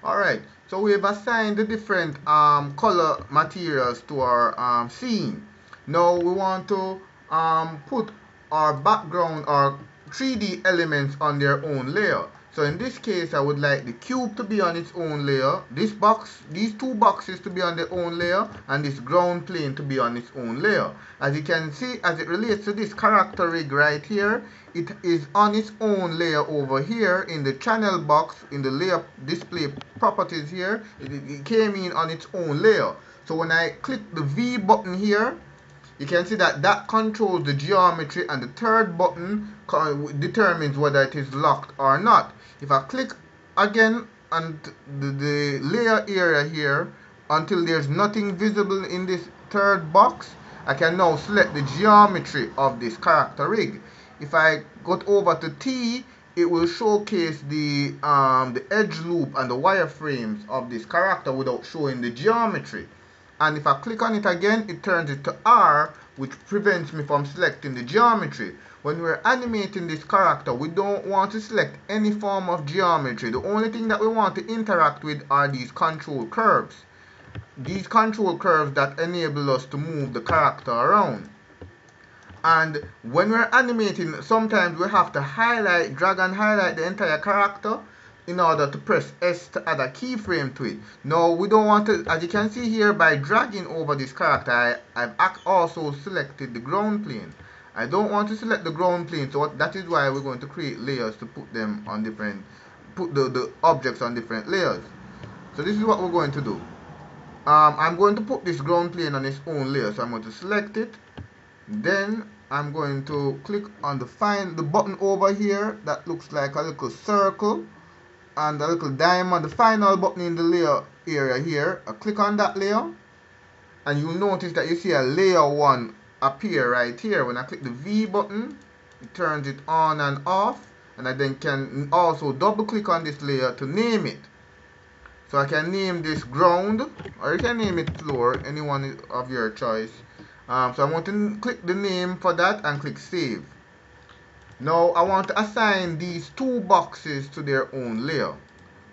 Alright, so we have assigned the different color materials to our scene. Now we want to put our background or 3D elements on their own layer. So in this case, I would like the cube to be on its own layer, these two boxes to be on their own layer, and this ground plane to be on its own layer. As you can see, as it relates to this character rig right here, it is on its own layer over here in the channel box in the layer display properties here. It came in on its own layer. So when I click the V button here, you can see that that controls the geometry, and the third button determines whether it is locked or not. If I click again on the layer area here until there's nothing visible in this third box, I can now select the geometry of this character rig. If I go over to T, it will showcase the edge loop and the wireframes of this character without showing the geometry. And if I click on it again, it turns it to R, which prevents me from selecting the geometry. When we're animating this character, we don't want to select any form of geometry. The only thing that we want to interact with are these control curves. These control curves that enable us to move the character around. And when we're animating, sometimes we have to drag and highlight the entire character in order to press S to add a keyframe to it. Now we don't want to, as you can see here, by dragging over this character, I've also selected the ground plane. I don't want to select the ground plane, so that is why we're going to create layers to put them on put the objects on different layers. So this is what we're going to do. I'm going to put this ground plane on its own layer, so I'm going to select it. Then I'm going to click on the button over here that looks like a little circle and a little diamond, the final button in the layer area here. I click on that layer, and you'll notice that you see a layer 1 appear right here. When I click the V button, it turns it on and off, and I then can also double click on this layer to name it. So I can name this ground, or you can name it floor, any one of your choice. So I want to click the name for that and click save. Now I want to assign these two boxes to their own layer.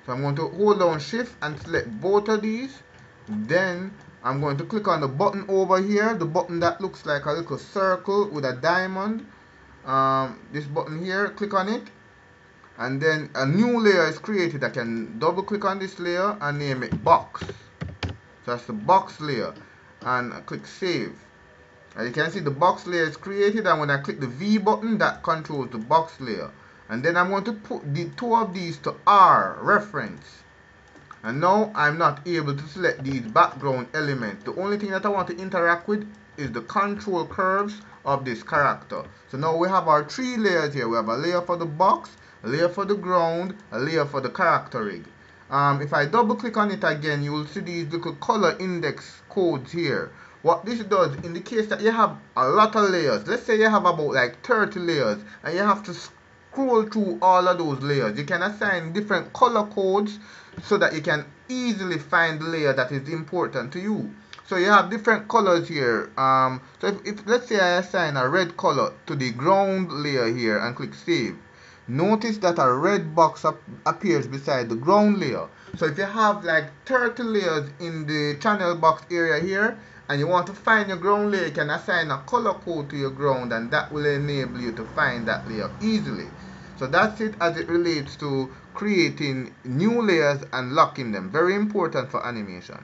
So I'm going to hold down shift and select both of these. Then I'm going to click on the button over here, the button that looks like a little circle with a diamond. This button here, click on it. And then a new layer is created. I can double click on this layer and name it box. So that's the box layer. And I click save. As you can see, the box layer is created, and when I click the V button, that controls the box layer. And then I'm going to put the two of these to R, reference. And now I'm not able to select these background elements. The only thing that I want to interact with is the control curves of this character. So now we have our three layers here. We have a layer for the box, a layer for the ground, a layer for the character rig. If I double click on it again, you will see these little color index codes here. What this does, in the case that you have a lot of layers, let's say you have about like 30 layers, and you have to scroll through all of those layers, you can assign different color codes so that you can easily find the layer that is important to you. So you have different colors here. So if let's say I assign a red color to the ground layer here and click save, notice that a red box appears beside the ground layer. So if you have like 30 layers in the channel box area here, and you want to find your ground layer, you can assign a color code to your ground, and that will enable you to find that layer easily. So that's it as it relates to creating new layers and locking them. Very important for animation.